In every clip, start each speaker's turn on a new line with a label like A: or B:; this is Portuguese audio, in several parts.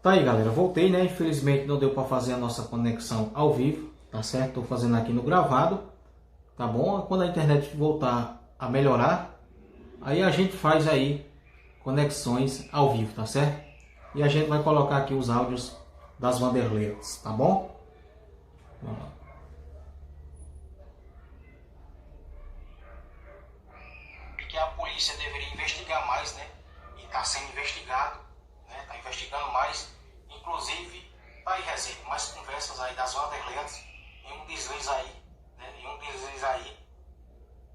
A: Tá aí, galera, voltei, né? Infelizmente não deu para fazer a nossa conexão ao vivo, tá certo? Tô fazendo aqui no gravado, tá bom? Quando a internet voltar a melhorar, aí a gente faz aí conexões ao vivo, tá certo? E a gente vai colocar aqui os áudios das Vanderletes, tá bom? Vamos lá. Que a polícia deveria investigar mais, né? E está sendo investigado, né? Está investigando mais. Inclusive, tá aí, Resenha, mais conversas aí das Vanderletes. Em um deslize aí, né? Em um deslize aí,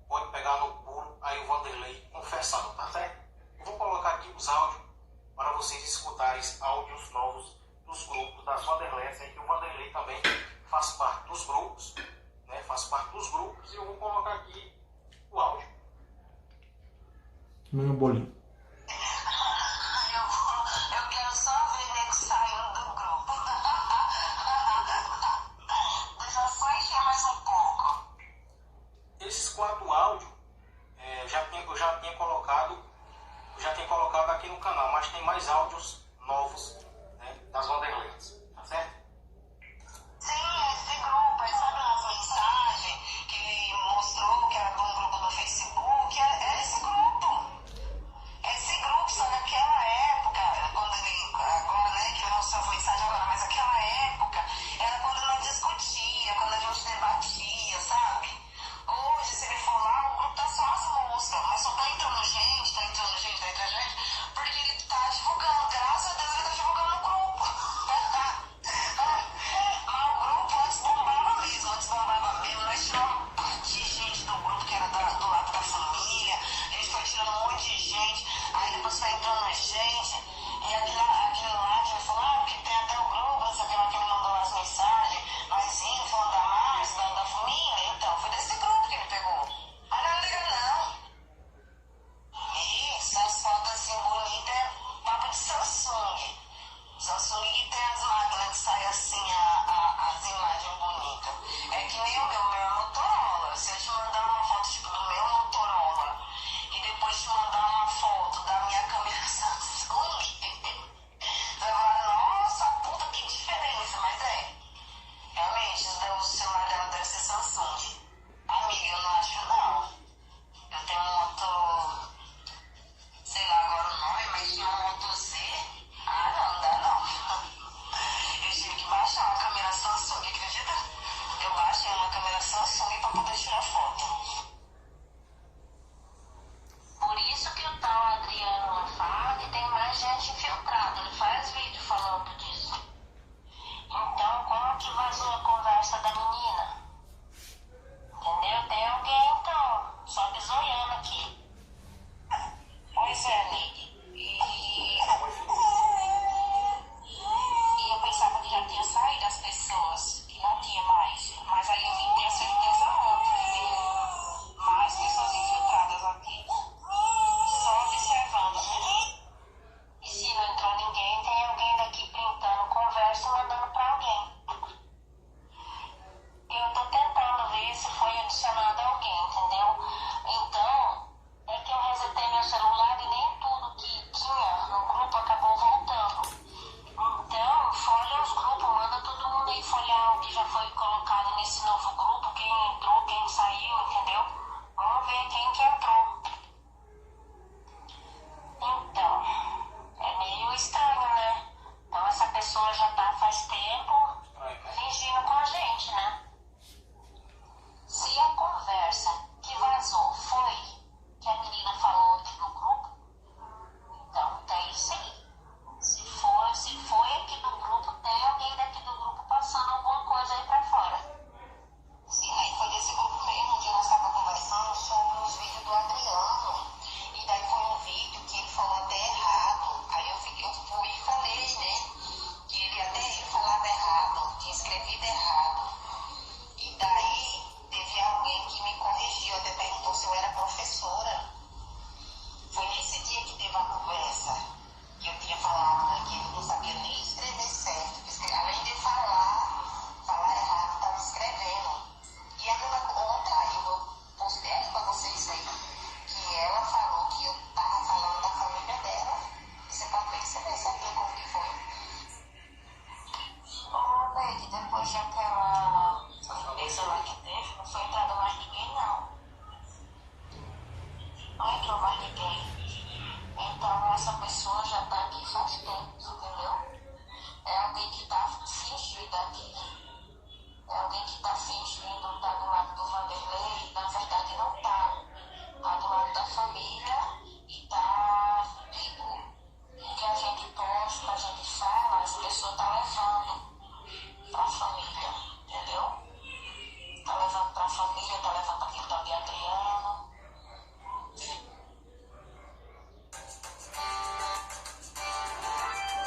A: pode pegar no pulo aí o Vanderlei confessando, tá certo? Eu vou colocar aqui os áudios para vocês escutarem áudios novos dos grupos das Vanderletes, aí que o Vanderlei também faz parte dos grupos, né? Faz parte dos grupos, e eu vou colocar aqui o áudio. Meu bolinho.
B: Eu quero só ver nego saindo do grupo. Deixa eu só encher mais um pouco.
A: Esses 4 áudios eu já tinha colocado aqui no canal, mas tem mais áudios novos, né, das Vanderletes, tá certo?
B: Sim, esse grupo, aí sabe nas mensagens que ele mostrou que era de um grupo no Facebook? É esse grupo. Esse grupo, só naquela época, quando ele, agora, né, que ele mostrou a mensagem agora, mas aquela época era quando nós discutia, quando a gente debatia, sabe? Hoje, se ele for lá, o grupo tá só as músicas, mas só tá entrando gente, porque ele tá divulgando, graças a Deus ele tá divulgando no grupo.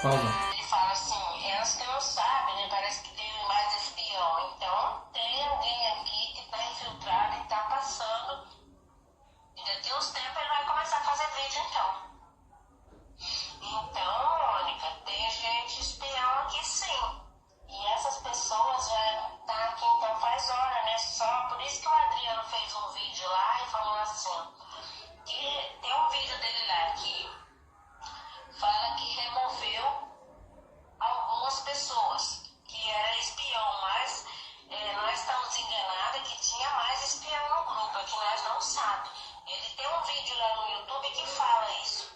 C: Pausa.
B: Ele fala assim, elas que não sabem, né? Parece que tem mais espião. Então, tem alguém aqui que tá infiltrado e tá passando. E daqui uns tempos ele vai começar a fazer vídeo, então. Então, Mônica, tem gente espião aqui sim. E essas pessoas já tá aqui então faz hora, né? Só por isso que o Adriano fez um vídeo lá e falou assim, que tem um vídeo dele lá que fala que removeu algumas pessoas que era espião, mas nós estamos enganados que tinha mais espião no grupo, é que nós não sabemos. Ele tem um vídeo lá no YouTube que fala isso.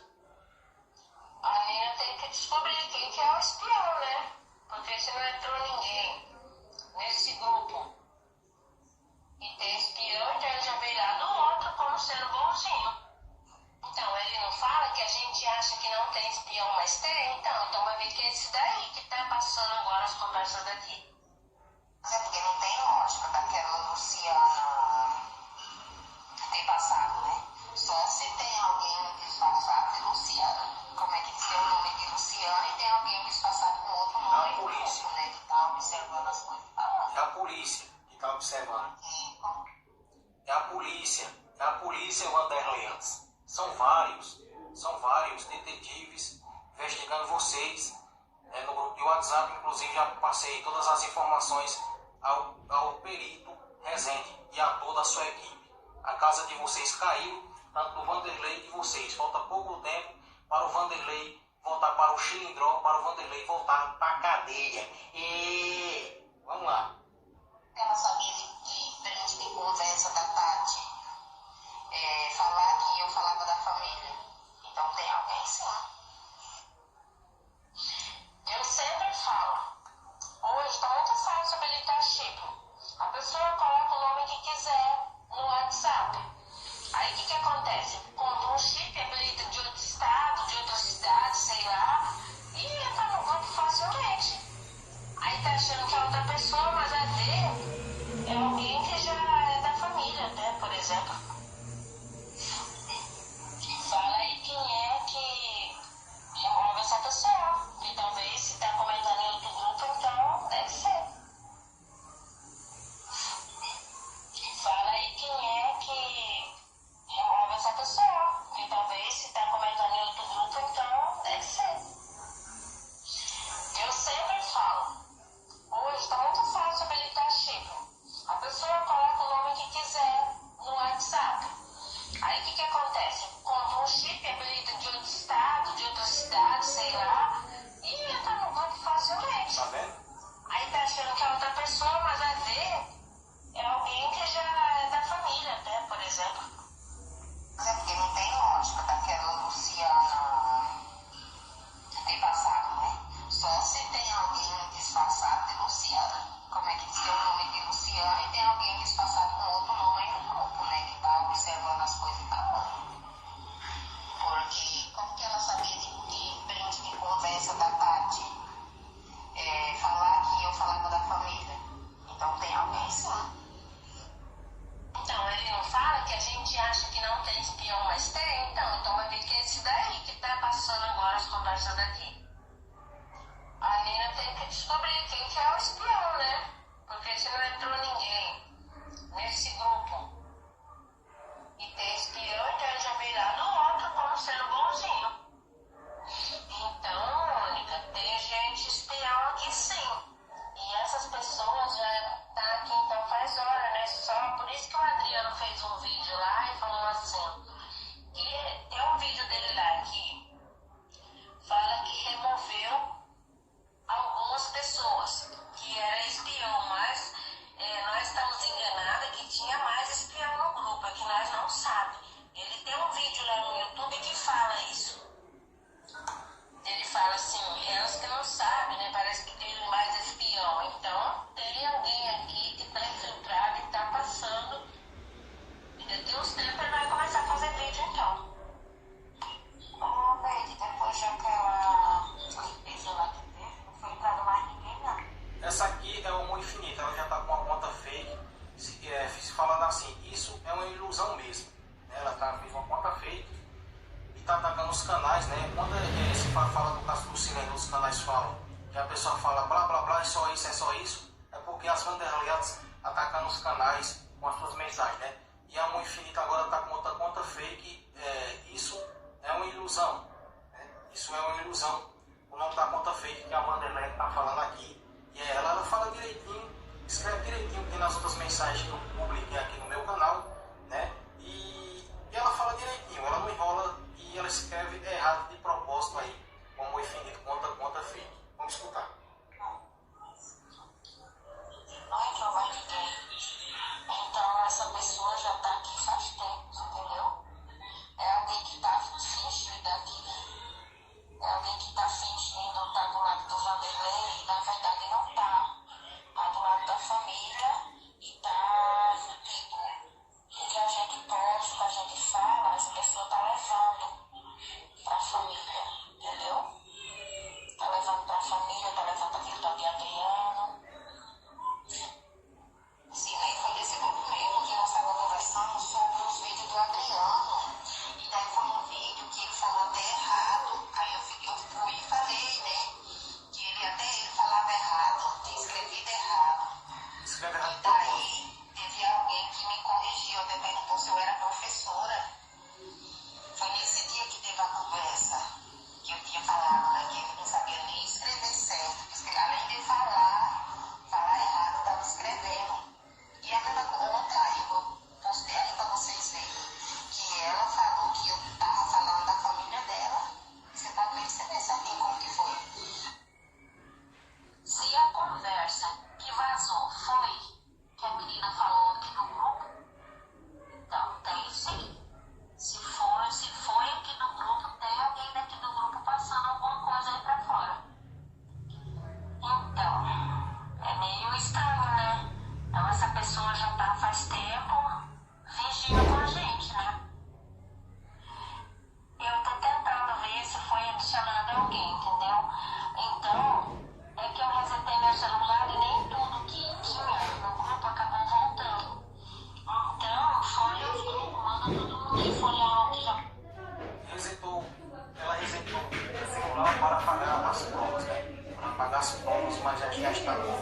B: A menina tem que descobrir quem que é o espião, né? Porque se não entrou ninguém nesse grupo e tem espião, então ele já veio lá do outro como sendo bonzinho. Então, ele não fala que a gente acha que não tem espião, mas tem. Então vai ver que é esse daí que tá passando agora as conversas daqui. É porque não tem lógica daquela Luciana ter passado, né? Só se tem alguém disfarçado de Luciana. Como é que diz que é o nome de Luciana e tem alguém disfarçado com outro nome?
A: A polícia.
B: Outro, né? Que tá observando as coisas.
A: É a polícia que tá observando. É a polícia, Vanderletes. São vários detetives investigando vocês. No grupo de WhatsApp, inclusive, já passei todas as informações ao perito Rezende e a toda a sua equipe. A casa de vocês caiu, tanto do Vanderlei de vocês. Falta pouco tempo para o Vanderlei voltar para o Chilindró, para o Vanderlei voltar para a cadeia. E vamos lá.
B: Ela sabia de frente de conversa da Tati falar que eu falava da família. Então tem alguém sim. Eu sempre falo, hoje está muito fácil habilitar chip. A pessoa coloca o nome que quiser no WhatsApp. Aí o que acontece? Compra um chip, habilita de outro estado, de outra cidade, sei lá, e entra no grupo facilmente. Aí tá achando que é outra pessoa, mas a ver é alguém que já é da família, né? Por exemplo. Fala aí quem é que remove essa pessoa. E talvez se tá comentando em outro grupo, então deve ser. Fala aí quem é que remove essa pessoa. E talvez se tá comentando em outro grupo, então deve ser. Eu sempre falo, hoje está muito fácil habilitar chip. A pessoa coloca o nome que quiser no WhatsApp. Aí o que acontece? Compra um chip, habilita de outro estado, de outra cidade, sei lá, e entra no grupo facilmente.
A: Tá vendo?
B: Aí tá achando que é outra pessoa, mas a ver é alguém que já é da família, até, por exemplo. É porque não tem lógica daquela Luciana ter passado, né? Só se tem alguém disfarçado de Luciana. Como é que diz que é o nome de Luciana e tem alguém disfarçado com outro nome aí no grupo, né? Que tá observando as coisas e tá bom. Porque como que ela sabia de print de conversa da Tati falar que eu falava da família? Então tem alguém sim. Então ele não fala que a gente acha que não tem espião, mas tem. Então vai ver que é esse daí que tá passando agora as conversas daqui. A menina tem que descobrir quem que é o espião, né? Porque se não entrou ninguém nesse grupo e tem espião, então ele já veio lá do outro como sendo bonzinho. Então, Mônica, tem gente espião aqui sim. E essas pessoas já tá aqui então faz hora, né? Só por isso que o Adriano fez um vídeo lá e falou assim, que tem um vídeo dele lá que fala que removeu algumas pessoas que era espião, mas nós estamos enganados que tinha mais espião no grupo, é que nós não sabemos. Ele tem um vídeo lá no YouTube que fala isso. Ele fala assim, elas que não sabem, né? Parece que tem mais espião. Então tem alguém aqui que tá infiltrado e tá passando. E daqui uns tempos ele vai começar a fazer vídeo então. Ô, Betty, depois já aquela limpeza lá que teve, não foi entrado mais ninguém, não.
A: Essa aqui é uma infinita, ela já está com uma conta fake. Falando assim, isso é uma ilusão mesmo. Ela fez uma conta fake e está atacando os canais, né? Quando se fala do caso do Lucilene, os canais falam que a pessoa fala blá blá blá, é só isso, é porque as Vanderletes atacando os canais com as suas mensagens, né? E a Amor Infinito agora está com outra conta fake, isso é uma ilusão, né? Isso é uma ilusão, o nome da conta fake que a Vanderlete está falando aqui, e ela fala direitinho, escreve direitinho, que nas outras mensagens que eu publiquei aqui no meu canal, né? E ela fala direitinho, ela não enrola e ela escreve errado de propósito aí, como o infinito conta fake. Vamos escutar.
B: Ai, que vai ninguém. Então essa pessoa já tá aqui faz tempo, entendeu? É alguém que tá fingindo aqui. É alguém que tá fingindo, tá do lado do Vanderlei e na verdade não tá. Tá do lado da família e tá, tipo, o que a gente posta, a gente fala, essa pessoa tá levando pra família, entendeu? Tá levando pra família, tá levando aquilo da de Adriano. Sim, aí foi desse grupo mesmo que nós estávamos conversando sobre os vídeos do Adriano. E daí foi um vídeo que ele falou até errado. Aí eu fui e falei, né? Que ele falava errado, tinha escrevido errado.
A: Escreve errado.
B: E daí teve alguém que me corrigiu, até perguntou se eu era professora. Foi nesse dia que teve a conversa, que eu tinha falado, né, que ele não sabia nem escrever certo. Porque além de falar errado, estava escrevendo. E a mesma conta, eu postei aí para vocês verem, que ela falou que eu estava falando da família dela. Você pode perceber certinho como que foi. Se a conversa que vazou foi que a menina falou aqui no grupo, então tem sim. Se foi aqui no grupo, tem alguém daqui do grupo passando alguma coisa aí pra fora. Então, é meio estranho, né? Então essa pessoa já tá faz tempo fingindo com a gente, né? Eu tô tentando ver se foi adicionado alguém, entendeu? Então, é que eu resetei meu celular e nem tudo que tinha no grupo acabou voltando. Então, folha os grupos, manda todo mundo ir folhear o que já...
A: Ela resetou o celular para apagar as provas, né? Para apagar as provas, mas já está bom.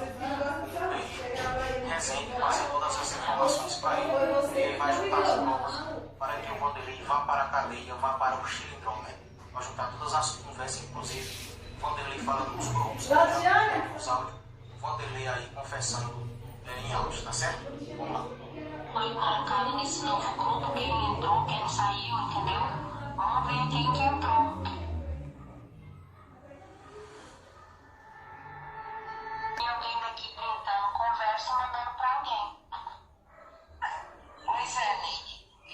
A: Resende, passa todas as informações para ele, e ele vai juntar as provas para que o Vanderlei vá para a cadeia, vá para o xilindrão, né? Vai juntar todas as conversas, inclusive o Vanderlei falando nos grupos, né? Os áudios, o Vanderlei aí confessando em áudio, tá certo? Vamos lá.
B: Foi colocado nesse novo grupo, quem entrou, quem saiu, entendeu? Vamos ver quem que entrou. Tem alguém daqui printando conversa e mandando pra alguém. Pois é, Nick. E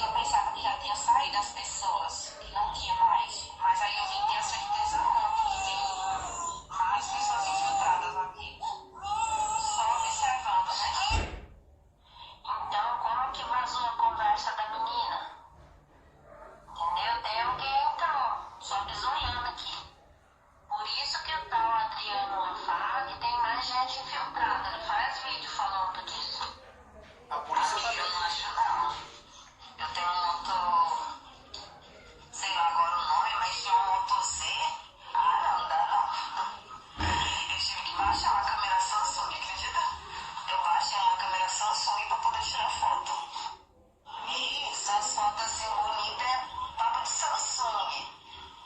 B: eu pensava que já tinha saído as pessoas, que não tinha mais. Mas aí eu vim ter a certeza ontem que tem mais pessoas infiltradas aqui. Só observando, né? Então, como que vazou a conversa da menina? Entendeu? Tem alguém, então, só bisoiando aqui. Por isso que o tal Adriano fala que tem mais gente infiltrada. Ele faz vídeo falando disso.
A: A polícia
B: Aqui eu não acho, não. Eu tenho um motor, sei lá agora o nome, mas tinha um motor Z. Ah, não dá não. Eu tive que baixar uma câmera Samsung, acredita? Eu baixei uma câmera Samsung pra poder tirar foto. E essas fotos assim bonitas é papo de Samsung.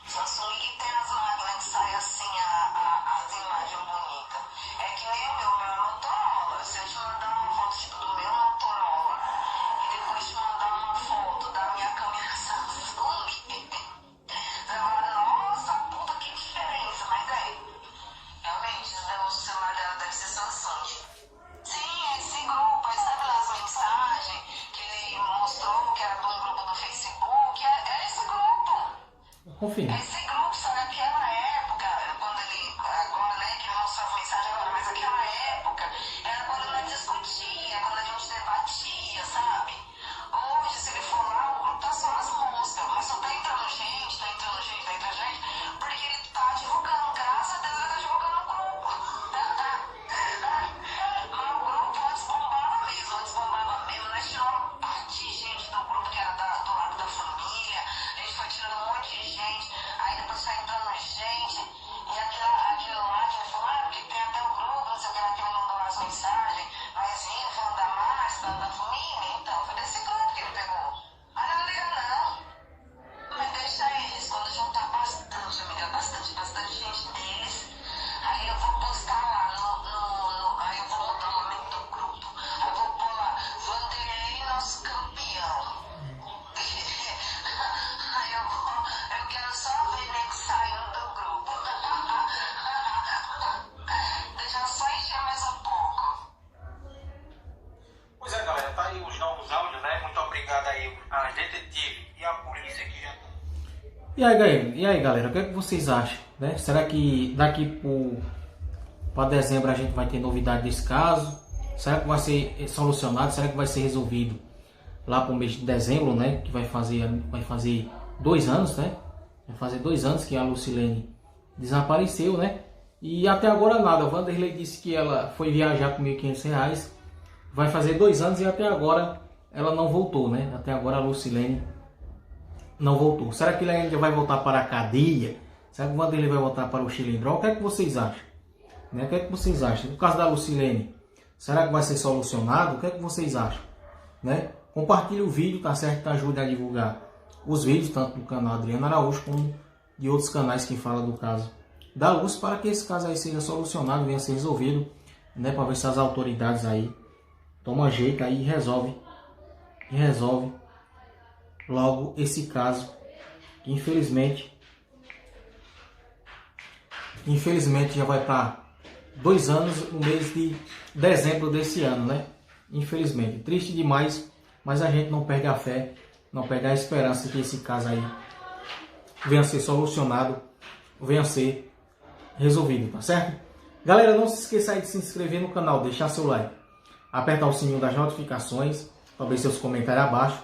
B: Samsung que tem as máquinas que saem assim as imagens bonitas. É que nem o meu é Motorola. Se eu te mandar uma foto tipo do meu Motorola e depois te mandar uma foto da minha câmera Samsung, você vai falar, nossa, puta que diferença, mas é. Realmente, o celular dela deve ser Samsung. Sim, esse grupo, aí sabe lá as mensagens que ele mostrou que era de um grupo do Facebook? É esse grupo.
C: Confia.
B: Esse grupo, só naquela época, quando ele, agora, né, que ele mostrou as mensagens agora, mas naquela época, era quando nós discutia, quando a gente debatia, sabe? Hoje, se ele for lá, o grupo tá só as músicas, mas só tá entrando gente, porque ele tá divulgando, graças a Deus ele tá divulgando o grupo. Mas o grupo antes bombava mesmo, nós tiramos uma parte de gente do participando da família? Então, foi desse grupo que ele pegou. Ah, não liga não. Mas deixa eles, quando juntar bastante, amiga, bastante gente deles, aí eu vou postar lá aí eu vou mudar o nome do grupo. Aí eu vou pôr lá, Vanderletes, nosso campeão. Aí eu quero só ver nego saindo do grupo. Deixa eu só encher mais um pouco.
A: Pois é, galera, tá aí os novos áudios, né? Muito obrigado aí às detetives e à polícia que já...
C: E aí, galera, o que é que vocês acham? Né? Será que daqui para dezembro a gente vai ter novidade desse caso? Será que vai ser solucionado? Será que vai ser resolvido lá para o mês de dezembro, né? Que vai fazer 2 anos, né? Vai fazer 2 anos que a Lucilene desapareceu, né? E até agora nada. A Vanderletes disse que ela foi viajar com R$1.500. Vai fazer 2 anos e até agora ela não voltou, né? Até agora a Lucilene não voltou. Será que ele ainda vai voltar para a cadeia? Será que o Vanderletes vai voltar para o Chilindró? O que é que vocês acham? Né? O que é que vocês acham? No caso da Lucilene, será que vai ser solucionado? O que é que vocês acham? Né? Compartilhe o vídeo, tá certo? Que ajude a divulgar os vídeos, tanto do canal Adriano Araújo, como de outros canais que falam do caso da Luz, para que esse caso aí seja solucionado, venha a ser resolvido, né? Para ver se as autoridades aí tomam jeito aí e resolve logo esse caso, que infelizmente já vai para 2 anos no mês de dezembro desse ano, né? Infelizmente, triste demais, mas a gente não perde a fé, não perde a esperança que esse caso aí venha a ser solucionado, venha a ser resolvido, tá certo? Galera, não se esqueça aí de se inscrever no canal, deixar seu like, apertar o sininho das notificações, para ver seus comentários abaixo.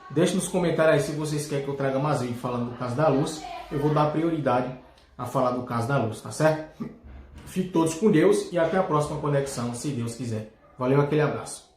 C: Deixe nos comentários aí se vocês querem que eu traga mais vídeo falando do caso da Luz. Eu vou dar prioridade a falar do caso da Luz, tá certo? Fiquem todos com Deus e até a próxima conexão, se Deus quiser. Valeu, aquele abraço.